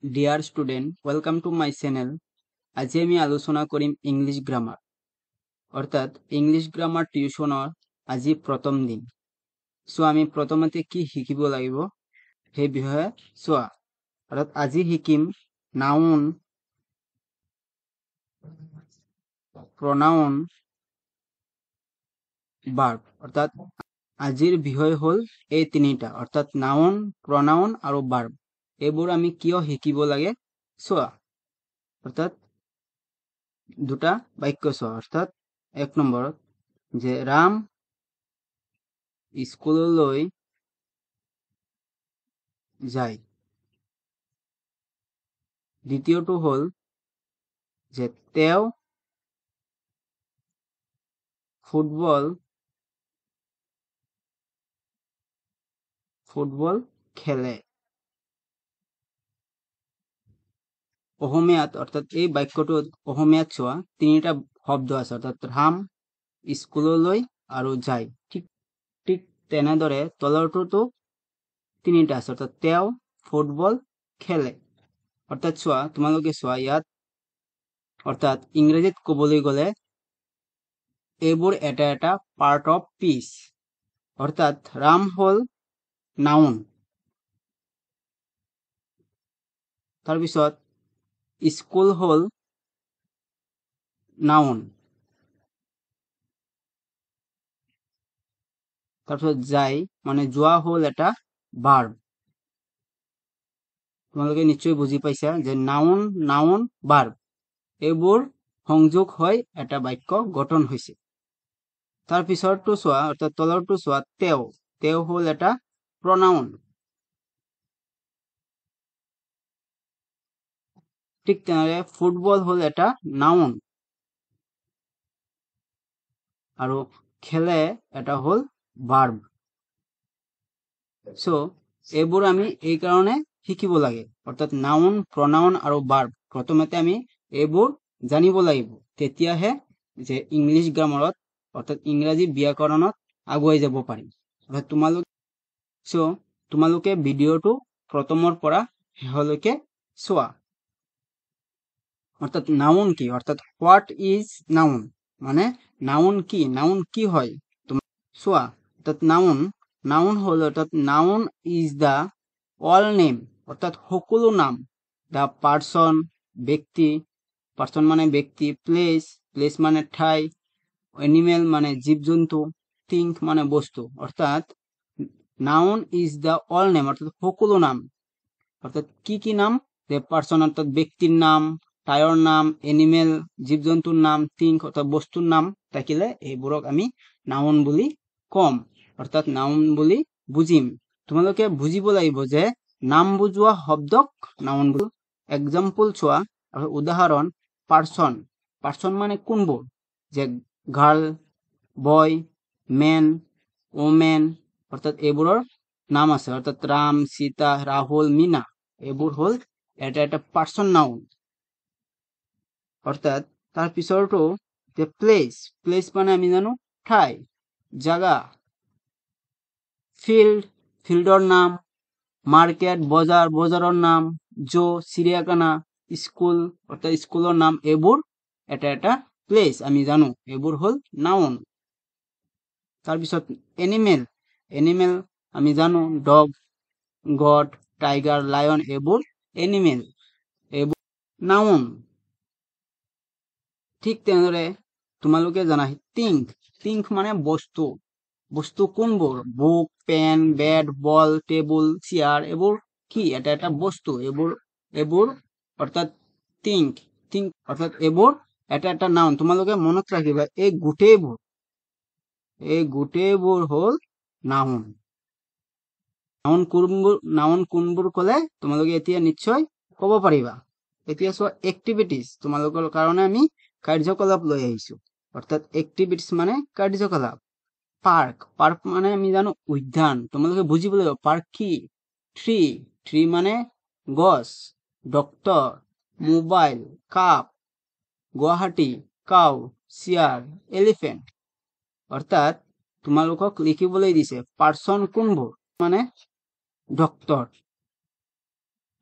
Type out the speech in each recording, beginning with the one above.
Dear student, welcome to my channel. আজি আমি আলোচনা কৰিম ইংলিশ গ্ৰামাৰ অৰ্থাৎ ইংলিশ গ্ৰামাৰ টিউশনৰ আজি প্ৰথম দিন সো আমি প্ৰথমতে কি শিকিব লাগিব সেই বিষয়ে চোৱা অৰ্থাৎ আজি শিকিম নাউন pronoun verb অৰ্থাৎ আজিৰ বিষয় হল এই তিনিটা অৰ্থাৎ নাউন pronoun আৰু verb এইবোৰ আমি কিয় শিকিব লাগে চোৱা অৰ্থাৎ দুটা বাক্য চোৱা অৰ্থাৎ এক নম্বৰত যে রাম স্কুললৈ যায় দ্বিতীয়টো হল যে তেওঁ ফুটবল খেলে অসমীয়াত অর্থাৎ এই বাক্যটোত অসমীয়াত চোৱা তিনিটা শব্দ আছে অৰ্থাৎ ৰাম স্কুললৈ আৰু যায় ঠিক তেনেদৰে তলৰটোতো তিনিটা আছে অৰ্থাৎ তেওঁ ফুটবল খেলে অৰ্থাৎ চোৱা তোমালোকে চোৱা ইয়াত অৰ্থাৎ ইংৰেজিত ক'বলৈ গ'লে এইবোৰ এটা এটা পাৰ্ট অফ স্পিচ অৰ্থাৎ ৰাম হল নাউন তাৰপিছত স্কুল হল নাউন তাৰপিছত যায় মানে যোৱা হল এটা ভাৰ্ব তোমালোকে নিশ্চয় বুজি পাইছা যে নাউন নাউন ভাৰ্ব এইবোৰ সংযোগ হৈ এটা বাক্য গঠন হৈছে তাৰপিছৰটো চোৱা অৰ্থাৎ তলৰটো চোৱা তেওঁ হল এটা pronoun ঠিক তেনেদৰে ফুটবল হল এটা নাউন আৰু খেলে এটা হল ভাৰ্ব সো এইবোৰ আমি এই কাৰণে শিকিব লাগে অৰ্থাৎ নাউন pronoun আৰু ভাৰ্ব প্ৰথমতে আমি এইবোৰ জানিব লাগিব তেতিয়াহে যে ইংলিশ গ্ৰামাৰত অৰ্থাৎ ইংৰাজী ব্যাকৰণত আগুৱাই যাব পাৰিম অৰ্থাৎ তোমালোকে ভিডিঅটো প্ৰথমৰ পৰা শেষলৈকে চোৱা অৰ্থাৎ নাউন কি অৰ্থাৎ হোয়াট ইজ নাউন মানে নাউন কি হয় চোৱা অর্থাৎ নাউন হল অর্থাৎ noun is the all name অর্থাৎ সকলো নাম দা পার্সন ব্যক্তি পার্সন মানে ব্যক্তি প্লেস মানে ঠাই এনিমেল মানে জীৱ-জন্তু থিংক মানে বস্তু অর্থাৎ noun is the all name অর্থাৎ সকলো নাম অর্থাৎ কি নাম যে পার্সন অর্থাৎ ব্যক্তির নাম ঠাইৰ নাম এনিমেল জীৱ-জন্তুৰ নাম থিংক অৰ্থাৎ বস্তুৰ নাম থাকিলে এইবোৰক আমি নাউন বুলি কম অৰ্থাৎ নাউন বুলি বুজিম তোমালোকে বুজিব লাগিব যে নাম বুজোৱা শব্দক নাউন বুলি এক্সাম্পল চোৱা আৰু উদাহৰণ পাৰ্সন মানে কোনবোৰ যে গাৰ্ল বয় মেন ওমেন অৰ্থাৎ এইবোৰৰ নাম আছে অৰ্থাৎ ৰাম সীতা ৰাহুল মিনা এইবোৰ হল এটা এটা পাৰ্সন নাউন অৰ্থাৎ তাৰ পিছৰটো যে প্লেস মানে আমি জানো ঠাই জাগা ফিল্ডৰ নাম মাৰ্কেট বজাৰৰ নাম জো চিৰিয়াখানা স্কুল অৰ্থাৎ স্কুলৰ নাম এইবোৰ এটা এটা প্লেস আমি জানো এইবোৰ হল নাউন তাৰপিছত এনিমেল আমি জানো ডগ গট টাইগাৰ লায়ন এইবোৰ এনিমেল এইবোৰ নাউন ঠিক তেনেদৰে তোমালোকে জানা থিংক মানে বস্তু কোনবোৰ বুক পেন বেড বল টেবুল চেয়াৰ এইবোৰ কি এটা এটা বস্তু এইবোৰ অৰ্থাৎ থিংক অৰ্থাৎ এইবোৰ এটা এটা নাউন তোমালোকে মনত ৰাখিবা এই গোটেইবোৰ হল নাউন কোনবোৰ কলে তোমালোকে এতিয়া নিশ্চয় কব পাৰিবা এতিয়া চোৱা এক্টিভিটিজ তোমালোকৰ কাৰণে আমি কাৰ্যকলাপ লৈ আহিছো অৰ্থাৎ এক্টিভিটিজ মানে কাৰ্যকলাপ পাৰ্ক মানে আমি জানো উদ্যান তোমালোকে বুজিব লাগিব পাৰ্ক কি ট্ৰি মানে গছ doctor mobile cup Guwahati cow chair elephant অৰ্থাৎ তোমালোকক লিখিবলৈ দিছে পাৰ্সন কোনবোৰ মানে ডক্টৰ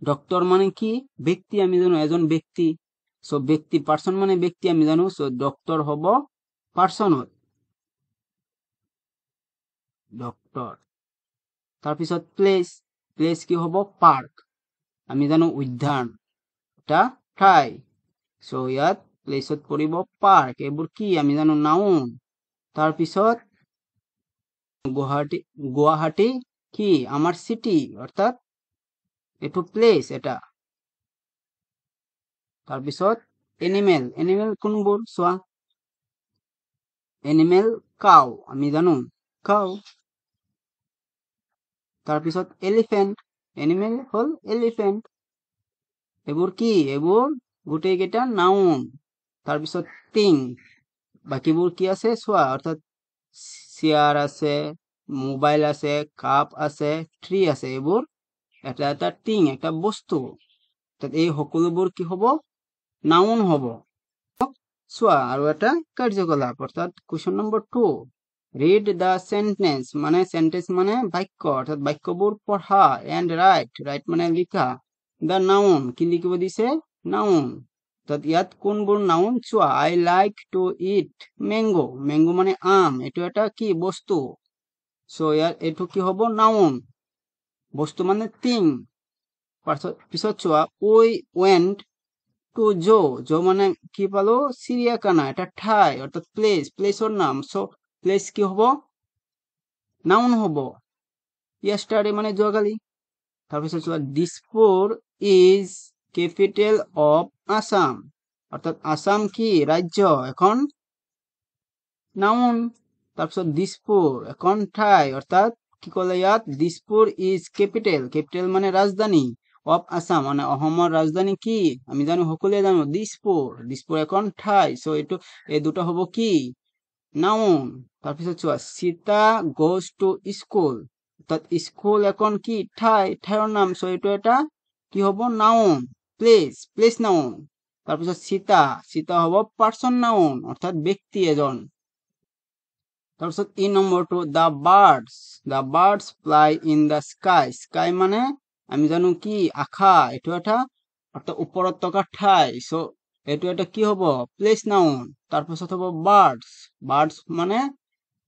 ডক্টৰ মানে কি ব্যক্তি আমি জানো এজন ব্যক্তি সো ব্যক্তি পাৰ্সন মানে ব্যক্তি আমি জানো সো ডক্টৰ হ'ব পাৰ্সনত ডক্টৰ তাৰপিছত প্লেস প্লেস কি হ'ব পাৰ্ক আমি জানো উদ্যান এটা ঠাই সো ইয়াত প্লেসত পৰিব পাৰ্ক এইবোৰ কি আমি জানো নাউন তাৰপিছত গুৱাহাটী কি আমাৰ সিটি অৰ্থাৎ এটো প্লেস এটা তাৰপিছত এনিমেল এনিমেল কোনবোৰ সোয়া এনিমেল কাউ আমি জানো কাউ তাৰপিছত এলিফেন্ট এনিমেল হল এলিফেন্ট এবোৰ কি এবোৰ গোটেই কেইটা নাউন তাৰপিছত থিং বাকিবোৰ কি আছে সোয়া অৰ্থাৎ চেয়াৰ আছে মোবাইল আছে কাপ আছে ট্ৰি আছে এবোৰ এটা এটা থিং একটা বস্তু তাত এই সকলোবোৰ কি হ'ব নাউন হ'ব সোয়া আৰু এটা কাৰ্যকলাপ অৰ্থাৎ কোয়েশ্চন নম্বৰ 2 ৰিড দা সেন্টেন্স মানে সেন্টেন্স মানে বাক্য অৰ্থাৎ বাক্যবোৰ পঢ়া এন্ড রাইট মানে লিখা দা নাউন কি লিখিব দিছে নাউন তাত ইয়াত কোনবোৰ নাউন চোৱা I like to eat mango mango মানে আম এটো এটা কি বস্তু সো ইয়াত এটো কি হ'ব নাউন বস্তু মানে থিং পিছত চোৱা উই ওয়েন্ট টু জো মানে কি পালো চিৰিয়াখানা এটা ঠাই অৰ্থাৎ প্লেসৰ নাম সো প্লেস কি হ'ব নাউন হ'ব ইয়েস্টাৰডে মানে যোৱাকালি তাৰপিছত চোৱা Dispur is capital of Assam অৰ্থাৎ আসাম কি ৰাজ্য এখন নাউন তাৰপিছত দিছপুৰ এখন ঠাই অৰ্থাৎ কি কলে ইয়াত দিছপুৰ ইজ ক্যাপিটেল মানে ৰাজধানী অফ আসাম মানে অসমৰ ৰাজধানী কি আমি জানো সকলোৱে জানো দিছপুৰ এখন ঠাই সো এটো এই দুটো হ'ব কি নাউন তাৰপিছত চোৱা সীতা গোজ টু স্কুল অৰ্থাৎ স্কুল এখন কি ঠাইৰ নাম সো এটো এটা কি হ'ব নাউন প্লেস নাউন তাৰপিছত সীতা হ'ব পাৰ্সন নাউন অৰ্থাৎ ব্যক্তি এজন তাৰপিছত ই number 2 the birds fly in the sky মানে আমি জানো কি আখা এটো এটা অর্থাৎ ওপৰত থকা ঠাই সো এটো এটা কি হ'ব প্লেস নাউন তাৰপিছত হ'ব বাৰ্ডস মানে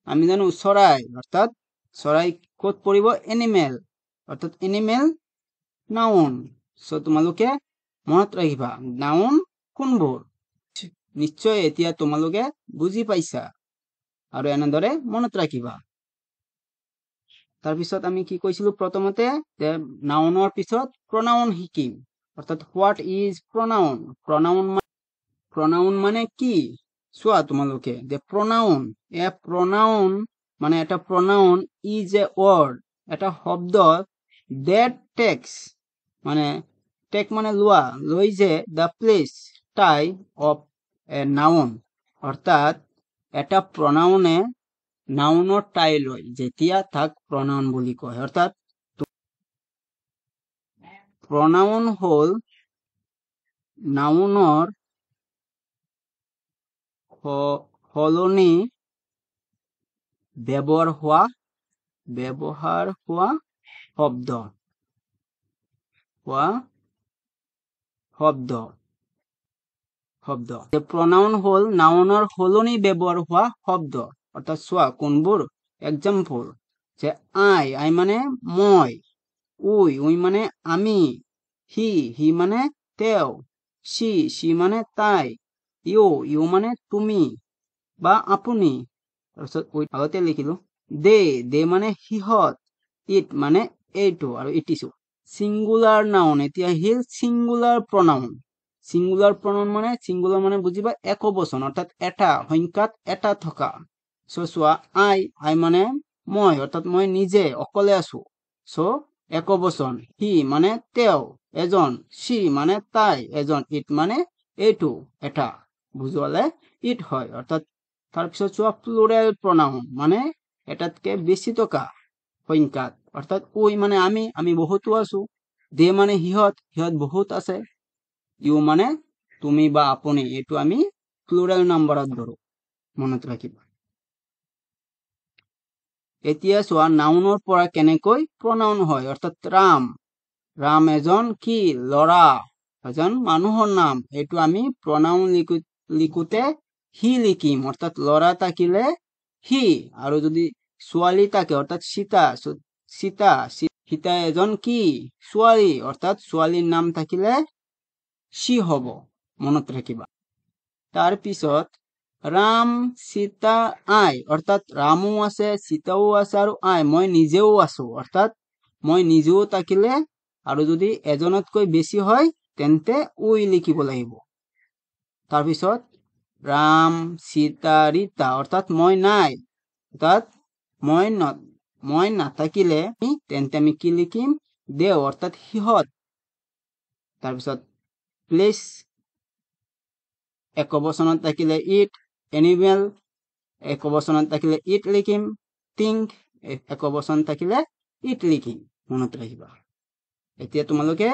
আমি জানো চৰাই অৰ্থাৎ চৰাই ক'ত পৰিব এনিমেল অৰ্থাৎ এনিমেল নাউন সো তোমালোকে মনত ৰাখিবা নাউন কোনবোৰ নিশ্চয় এতিয়া তোমালোকে বুজি পাইছা আৰু এনেদৰে মনত ৰাখিবা তাৰপিছত আমি কি কৈছিলো প্ৰথমতে যে নাউনৰ পিছত প্ৰনাউন শিকিম অৰ্থাৎ হোয়াট ইজ প্ৰনাউন মানে কি চোৱা তোমালোকে যে প্ৰনাউন মানে এটা প্ৰনাউন ইজ এ ওয়াৰ্ড এটা শব্দ দ্যাট টেক্স মানে টেক মানে লোৱা লৈ যে দা প্লেস টাই অফ এ নাউন অৰ্থাৎ এটা প্ৰনাউনে নাউনৰ টাই লয় যেতিয়া তাক প্ৰনাউন বুলি কয় অৰ্থাৎ প্ৰনাউন হল নাউনৰ সলনি ব্যবহাৰ হোৱা শব্দ প্ৰনাউন হল নাউনৰ সলনি ব্যবহাৰ হোৱা শব্দ অৰ্থাৎ চোৱা কোনবোৰ এক্সাম্পল যে আই মানে মই উই মানে আমি হি মানে তেও সি মানে তাই ইউ মানে তুমি বা আপুনি তাৰপিছত আগতে লিখিলো দে মানে সিহঁত ইট মানে এইটো আৰু ইটিছো সিঙ্গুলাৰ নাউন এতিয়া হিল সিঙ্গুলাৰ প্ৰনাউন মানে বুজিবা একবচন অৰ্থাৎ এটা সংখ্যাত এটা থকা সো চোৱা আই মানে মই অর্থাৎ মই নিজে অকলে আছো সো একবচন হি মানে তেও এজন সি মানে তাই এজন ইট মানে এইটো এটা বুজুৱালে ইট হয় অৰ্থাৎ তাৰপিছত চোৱা প্লুরাল প্রনাউন মানে এটাতকে বেছি থকা সংখ্যাত অর্থাৎ উই মানে আমি বহুতো আছো দে মানে সিহঁত বহুত আছে ইউ মানে তুমি বা আপুনি এইটো আমি প্লুরাল নাম্বাৰত ধৰো মনত ৰাখিবা এতিয়া চোৱা নাউনৰ পৰা কেনেকৈ প্ৰনাউন হয় অৰ্থাৎ ৰাম এজন কি লৰা এজন মানুহৰ নাম এইটো আমি প্ৰনাউন লিখোতে হি লিখিম অৰ্থাৎ লৰা থাকিলে হি আৰু যদি ছোৱালী থাকে অৰ্থাৎ সীতা সীতা এজন কি ছোৱালী অৰ্থাৎ ছোৱালীৰ নাম থাকিলে সি হব মনত ৰাখিবা তাৰ পিছত ৰাম সীতা আই অৰ্থাৎ ৰামো আছে সীতাও আছে আৰু আই মই নিজেও আছো অৰ্থাৎ মই নিজেও থাকিলে আৰু যদি এজনতকৈ বেছি হয় তেন্তে উই লিখিব লাগিব তাৰ পিছত ৰাম সীতা ৰীতা অৰ্থাৎ মই নাই অৰ্থাৎ মই নাথাকিলে তেন্তে আমি কি লিখিম দেও অৰ্থাৎ সিহঁত তাৰ পিছত প্লেস একবচনত থাকিলে ইট এনিমেল একবচনত থাকিলে ইট লিখিম থিংক একবচন থাকিলে ইট লিখিম মনত ৰাখিবা এতিয়া তোমালোকে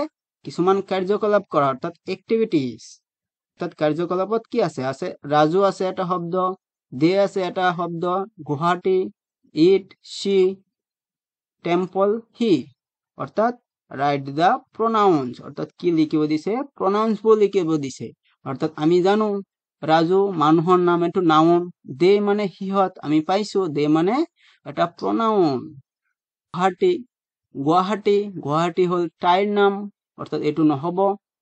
কিছুমান কাৰ্যকলাপ কৰা অৰ্থাৎ এক্টিভিটিজ অৰ্থাৎ কাৰ্যকলাপত কি আছে আছে ৰাজু আছে এটা শব্দ দে আছে এটা শব্দ গুৱাহাটী ইট সি টেম্পল হি অৰ্থাৎ ৰাইট দা প্ৰোনাউন্স অৰ্থাৎ কি লিখিব দিছে প্ৰোনাউন্স বোৰ লিখিব দিছে অৰ্থাৎ আমি জানো ৰাজু মানুহৰ নাম এটো নাউন দে মানে হিহত আমি পাইছো দে মানে এটা প্রোনাউন গুৱাহাটী হল ঠাইৰ নাম অৰ্থাৎ এটো নহব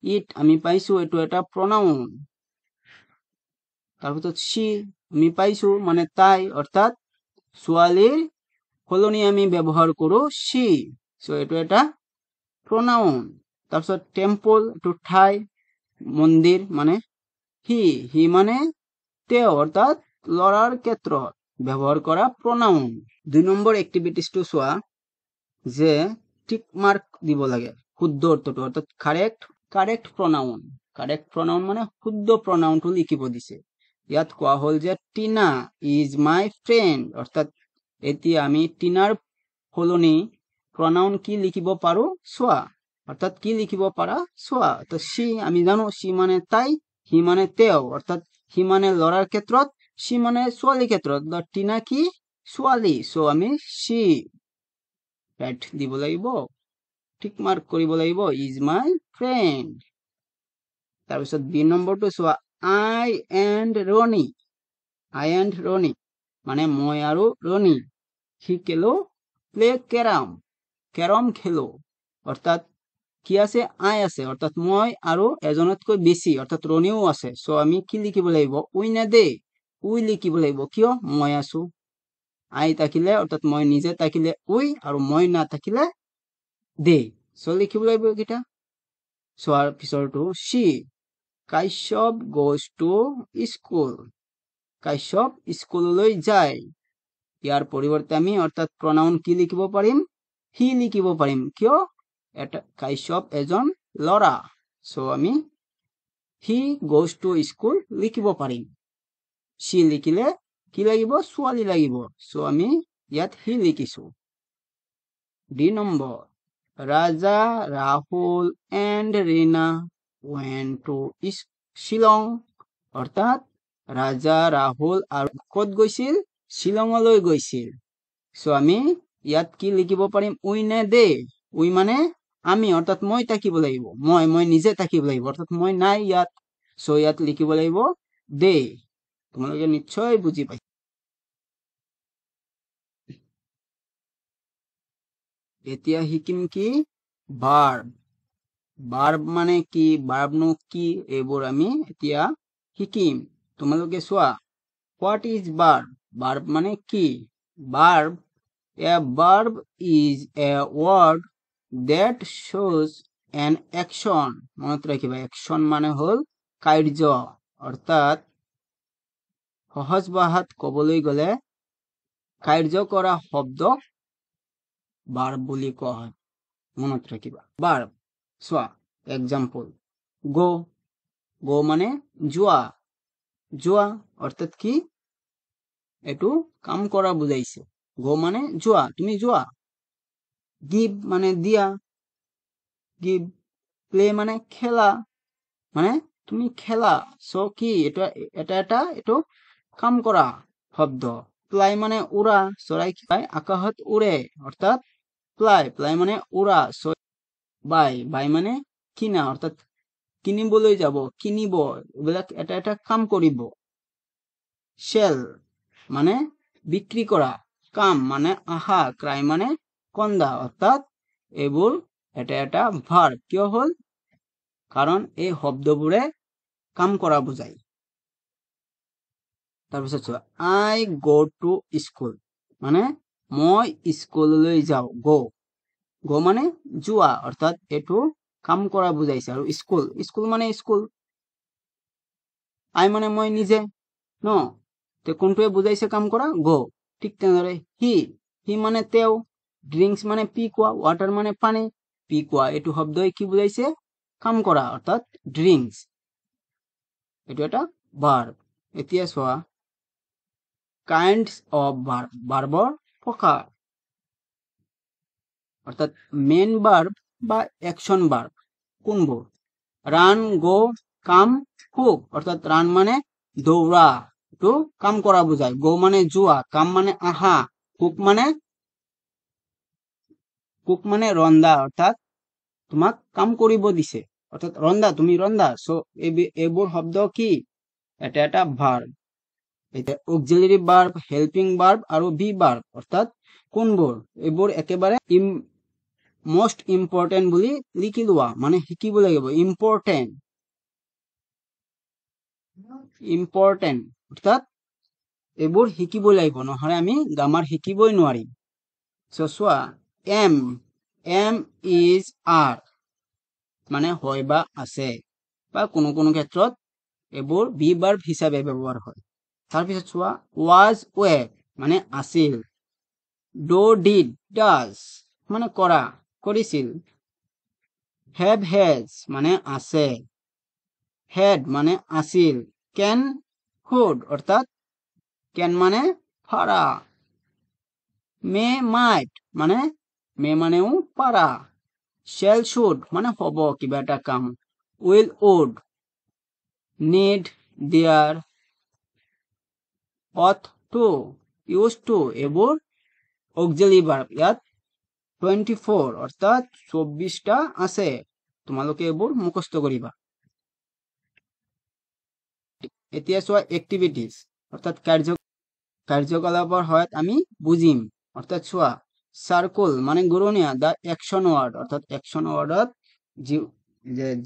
ইট আমি পাইছো এটো এটা প্ৰোনাউন তাৰপিছত সি আমি পাইছো মানে তাই অৰ্থাৎ ছোৱালীৰ সলনি আমি ব্যৱহাৰ কৰো সি সো এটো এটা pronoun তাৰপিছত টেম্পল টু ঠাই মন্দিৰ মানে হি মানে তেওঁ অৰ্থাৎ লৰাৰ ক্ষেত্ৰত ব্যৱহাৰ কৰা pronoun 2 নম্বৰ এক্টিভিটিজটো চোৱা যে টিক মাৰ্ক দিব লাগে শুদ্ধ অৰ্থটো অৰ্থাৎ কাৰেক্ট pronoun মানে শুদ্ধ pronounটো লিখিব দিছে ইয়াত কোৱা হল যে টিনা ইজ মাই ফ্ৰেন্ড অৰ্থাৎ এতিয়া আমি টিনাৰ সলনি pronoun কি লিখিব পাৰো সোয়া অর্থাৎ কি লিখিব পারা সোয়া তো সি আমি জানো সি মানে তাই হি মানে তেও অর্থাৎ হি মানে লরার ক্ষেত্ৰত সি মানে ছোৱালীৰ ক্ষেত্ৰত টিনা কি ছোৱালী সো আমি সি ৰাইট দিব লাগিব ঠিক মাৰ্ক কৰিব লাগিব ইজ মাই ফ্ৰেন্ড তাৰ পিছত বি নম্বৰটো সোয়া আই এন্ড ৰনি মানে মই আৰু ৰনি শিকিলো প্লে কেৰম খেলো অৰ্থাৎ কি আছে আই আছে অৰ্থাৎ মই আৰু এজনতকৈ বেছি অর্থাৎ রনিও আছে সো আমি কি লিখিব লাগিব উই না দে উই লিখিব লাগিব কিয় মই আছো আই থাকিলে অর্থাৎ মই নিজে থাকিলে উই আৰু মই না থাকিলে দে সো লিখিব লাগিব কিটা সোয়াৰ পিছৰটো সি Kashyap goes to school Kashyap স্কুললৈ যায় ইয়াৰ পৰিৱৰ্তে আমি অৰ্থাৎ pronoun কি লিখিব পাৰিম হি লিখিব পাৰিম কিয় এটা কাশ্যপ এজন লৰা সো আমি হি গোজ টু স্কুল লিখিব পাৰিম সি লিখিলে কি লাগিব ছোৱালী লাগিব সো আমি ইয়াত হি লিখিছো the number Raja Rahul and Reena went to Shillong অৰ্থাৎ ৰাজা ৰাহুল আৰু ক'ত গৈছিল শিলঙলৈ গৈছিল সো আমি ইয়াত কি লিখিব পাৰিম উই নে দে উই মানে আমি অর্থাৎ মই থাকিব লাগিব মই নিজে থাকিব লাগিব অর্থাৎ মই নাই ইয়াত সো ইয়াত লিখিব লাগিব দে তোমালোকে নিশ্চয় বুজি পাই এতিয়া শিকিম কি ভার্ব মানে কি ভার্ব নো কি এইবোৰ আমি এতিয়া শিকিম তোমালোকে চোৱা হোৱাট ইজ ভার্ব মানে কি verb a verb is a word that shows an action মনত ৰাখিবা action মানে হল কাৰ্য অৰ্থাৎ সহজ ভাষাত ক'বলৈ গলে কাৰ্য কৰা শব্দক ভাৰ্ব বুলি কোৱা হয় মনত ৰাখিবা ভাৰ্ব চোৱা এক্সাম্পল গো মানে যোৱা অৰ্থাৎ কি এটো কাম কৰা বুজাইছে গো মানে যোৱা তুমি যোৱা গিভ মানে দিয়া গিভ প্লে মানে খেলা মানে তুমি খেলা সো কি এটা এটো কাম কৰা শব্দ ফ্লাই মানে উৰা চৰাই আকাশত উৰে অৰ্থাৎ ফ্লাই মানে উৰা বাই বাই মানে কিনা অৰ্থাৎ কিনিবলৈ যাব কিনিব এইবিলাক এটা এটা কাম কৰিব সেল মানে বিক্ৰী কৰা কাম মানে আহা ক্ৰাই মানে কন্দা অৰ্থাৎ এইবোৰ এটা এটা ভাৰ্ব কিয় হল কাৰণ এই শব্দবোৰে কাম কৰা বুজায় তাৰপিছত চোৱা আই গো টু স্কুল মানে মই স্কুললৈ যাওঁ গো মানে যোৱা অৰ্থাৎ এটো কাম কৰা বুজাইছে আৰু স্কুল মানে স্কুল আই মানে মই নিজে ন তে কোনটোৱে বুজাইছে কাম কৰা গো ঠিক তেনেদৰে হি মানে তেও ড্ৰিংকস মানে পি কোৱা ওয়াটাৰ মানে পানী পি কোৱা এটো শব্দই কি বুজাইছে কাম কৰা অৰ্থাৎ ড্ৰিংকস এটো এটা ভাৰ্ব এতিয়া চোৱা কাইন্ডস অফ ভাৰ্ব ভাৰ্বৰ প্ৰকাৰ অৰ্থাৎ মেন ভাৰ্ব বা অ্যাকশন ভাৰ্ব কোনবোৰ ৰান গো কাম কুক অৰ্থাৎ ৰান মানে দৌড়া তো কাম কৰা বুঝায় গো মানে যোৱা কাম মানে আহা কুক মানে ৰন্ধা অৰ্থাৎ তোমাক কাম কৰিব দিছে অৰ্থাৎ ৰন্ধা তুমি ৰন্ধা সো এইবোৰ শব্দ কি এটা এটা ভাৰ্ব এটা অক্সিলাৰি ভাৰ্ব হেল্পিং ভাৰ্ব আৰু বি ভাৰ্ব অৰ্থাৎ কোনবোৰ এইবোৰ একেবাৰে মোস্ট ইম্পৰ্টেন্ট বুলি লিখি লোৱা মানে শিকিব লাগিব ইম্পৰ্টেন্ট অৰ্থাৎ এইবোৰ শিকিব লাগিব নহলে আমি গ্ৰামাৰ শিকিবই নোৱাৰিম সো চোৱা এম ইজ আৰ মানে হয় বা আছে বা কোনো কোনো ক্ষেত্ৰত এইবোৰ বি ভাৰ্ব হিচাপে ব্যৱহাৰ হয় তাৰপিছত চোৱা ওয়াজ ওয়ে মানে আছিল ডো ডিড ডাজ মানে কৰা কৰিছিল হ্যাভ হ্যাজ মানে আছে হেড মানে আছিল ক্যান কুড অর্থাৎ ক্যান মানে পারা মে মাইট মানে মে মানেও পারা শেল শুড মানে হব কিবা এটা কাম উইল উড নিড দেয়ার অথ টু ইউজ টু এইবোৰ অক্সিলাৰি ভাৰ্ব ইয়াত 24 অৰ্থাৎ 24টা আছে তোমালোকে এইবোৰ মুখস্থ কৰিবা এতিয়া চোৱা এক্টিভিটিজ অৰ্থাৎ কাৰ্যকলাপৰ সহায়ত আমি বুজিম অৰ্থাৎ চোৱা সাৰ্কুল মানে গুৰণীয়া দা অ্যাকশন ওয়াৰ্ড অৰ্থাৎ অ্যাকশন ওয়াৰ্ডত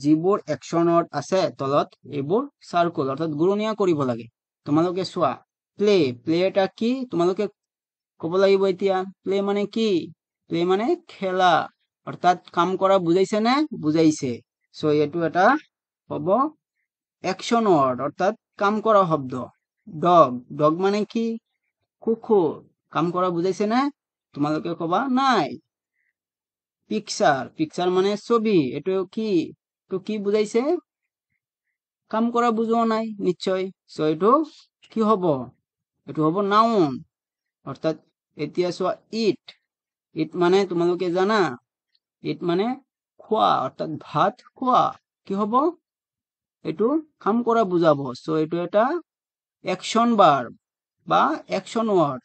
যিবোৰ অ্যাকশন ওয়াৰ্ড আছে তলত এইবোৰ সাৰ্কুল অৰ্থাৎ গুৰণীয়া কৰিব লাগে তোমালোকে চোৱা প্লে এটা কি তোমালোকে ক'ব লাগিব এতিয়া প্লে মানে কি প্লে মানে খেলা অর্থাৎ কাম কৰা বুজাইছে নে বুজাইছে সো এটো এটা হ'ব অ্যাকশন ওয়াৰ্ড অৰ্থাৎ কাম কৰা শব্দ ডগ মানে কি কুকুৰ কাম কৰা বুজাইছে নে তোমালোকে কবা নাই পিকচাৰ মানে ছবি এটো কি বুজাইছে কাম কৰা বুজোৱা নাই নিশ্চয় সো এটো কি হ'ব এটো হ'ব নাউন অর্থাৎ এতিয়া চোৱা ইট মানে তোমালোকে জানা ইট মানে খোৱা অৰ্থাৎ ভাত খোৱা কি হ'ব এটো কাম কৰা বুজাব সো এটো এটা অ্যাকশন ভাৰ্ব বা অ্যাকশন ওয়াৰ্ড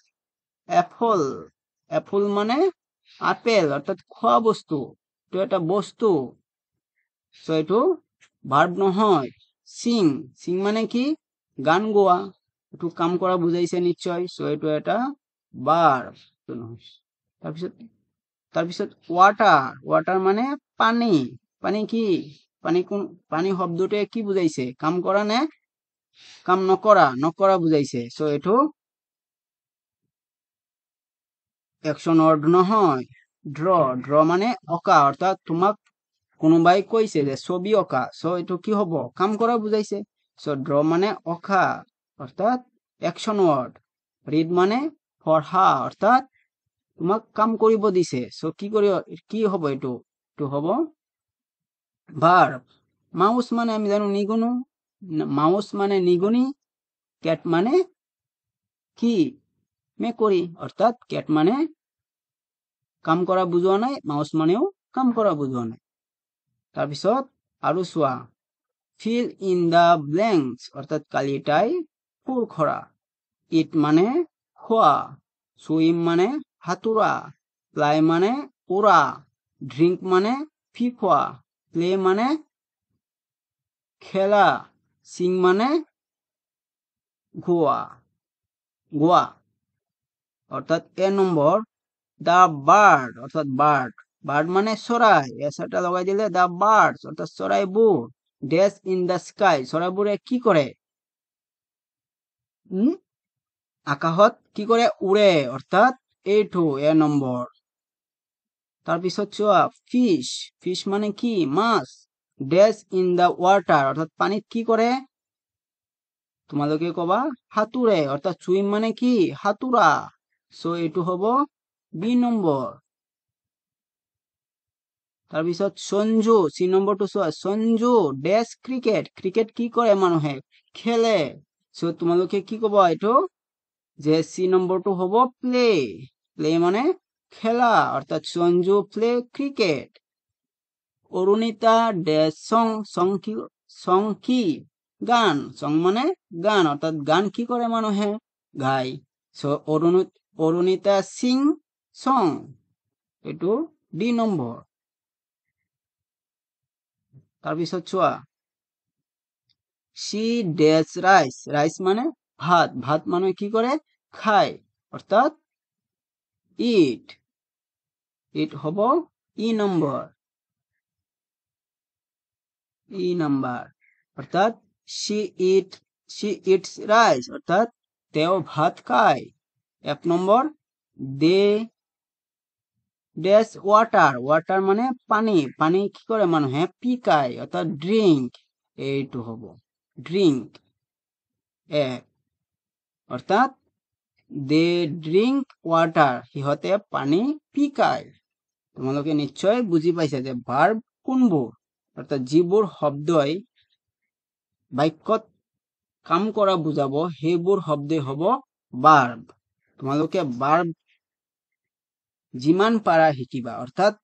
অ্যাপল মানে আপেল অৰ্থাৎ খোৱা বস্তু এটো এটা বস্তু সো এটো ভাৰ্ব নহয় সিং মানে কি গান গোৱা এটো কাম কৰা বুজাইছে নিশ্চয় সো এটো এটা ভাৰ্ব তাৰপিছত ওয়াটাৰ মানে পানী কি পানী শব্দটোৱে কি বুজাইছে কাম কৰা নে কাম নকৰা বুজাইছে সো এটো অ্যাকশন ওয়ার্ড নহয় ড্র মানে অকা অর্থাৎ তোমাক কোনোবাই কৈছে যে ছবি অকা সো এটো কি হ'ব কাম কৰা বুজাইছে সো ড্ৰ মানে অকা অৰ্থাৎ অ্যাকশন ওয়াৰ্ড ৰিড মানে পঢ়া অৰ্থাৎ তোমাক কাম কৰিব দিছে সো কি হ'ব এটো হ'ব ভার্ব মাউস মানে আমি জানো নিগুণু মাউস মানে নিগুণী ক্যাট মানে কি মেকুৰী অৰ্থাৎ ক্যাট মানে কাম কৰা বুজোৱা নাই মাউস মানেও কাম কৰা বুজোৱা নাই তাৰপিছত আৰু চোৱা ফিল ইন দা ব্ল্যাঙ্কস অৰ্থাৎ কালিটাই পূৰ কৰা ইট মানে খোৱা সুইম মানে হাতুৰা ফ্লাই মানে উৰা ড্রিঙ্ক মানে ফিফা, প্লে মানে খেলা, সিং মানে গোয়া, গোয়া। অর্থাৎ এ নম্বর দা বার্ড, অর্থাৎ বার্ড, বার্ড মানে চৰাই, এছাটা লগাই দিলে দা বাৰ্ডস অৰ্থাৎ চৰাইবোৰ, ডেজ ইন দা স্কাই, চৰাইবোৰে কি কৰে, আকাশত কি কৰে, উৰে, অৰ্থাৎ এইটো এ নম্বৰ। তাৰপিছত চোৱা ফিশ, ফিশ মানে কি, মাছ, ডেজ ইন দা ৱাটাৰ, অৰ্থাৎ পানীত কি কৰে, তোমালোকে কবা সাঁতুৰে, অৰ্থাৎ সুইম মানে কি, সাঁতুৰা। সো এইটো হ'ব বি নম্বৰ। তাৰপিছত সঞ্জু, চি নম্বৰটো চোৱা, সঞ্জু ডেজ ক্ৰিকেট, ক্ৰিকেট কি কৰে মানুহে, খেলে। সো তোমালোকে কি কবা এইটো, যে সি নম্বৰটো হ'ব প্লে, প্লে মানে খেলা, অর্থাৎ Sanju play cricket. Arunita dash সং, সং কি, গান, সং মানে গান, অর্থাৎ গান কি করে মানুহে, গায়। সো অরুণিতা সিং সং, এইটো ডি নম্বৰ। তাৰপিছত চোৱা সি ড্যাশ ৰাইস, ৰাইস মানে ভাত, ভাত মানুহে কি কৰে, খায়, অৰ্থাৎ ইট, ইট হব ই নম্বৰ, ই নাম্বার, অর্থাৎ she eats rice, অর্থাৎ তেও ভাত খায়। এক নম্বর দে ড্যাশ ওয়াটার, ওয়াটার মানে পানি, পানি কি করে মানুহে পিকায়, অর্থাৎ ড্রিঙ্ক, এইটো হব ড্রিঙ্ক এক, অর্থাৎ দে ড্রিঙ্ক ওয়াটার, সিহঁতে পানী পিকায়। তোমালোকে নিশ্চয় বুজি পাইছা যে ভাৰ্ব কোনবোৰ, অৰ্থাৎ যিবোৰ শব্দই বাক্যত কাম কৰা বুজাব সেইবোৰ শব্দই হব ভাৰ্ব। তোমালোকে ভাৰ্ব যিমান পাৰা শিকিবা, অৰ্থাৎ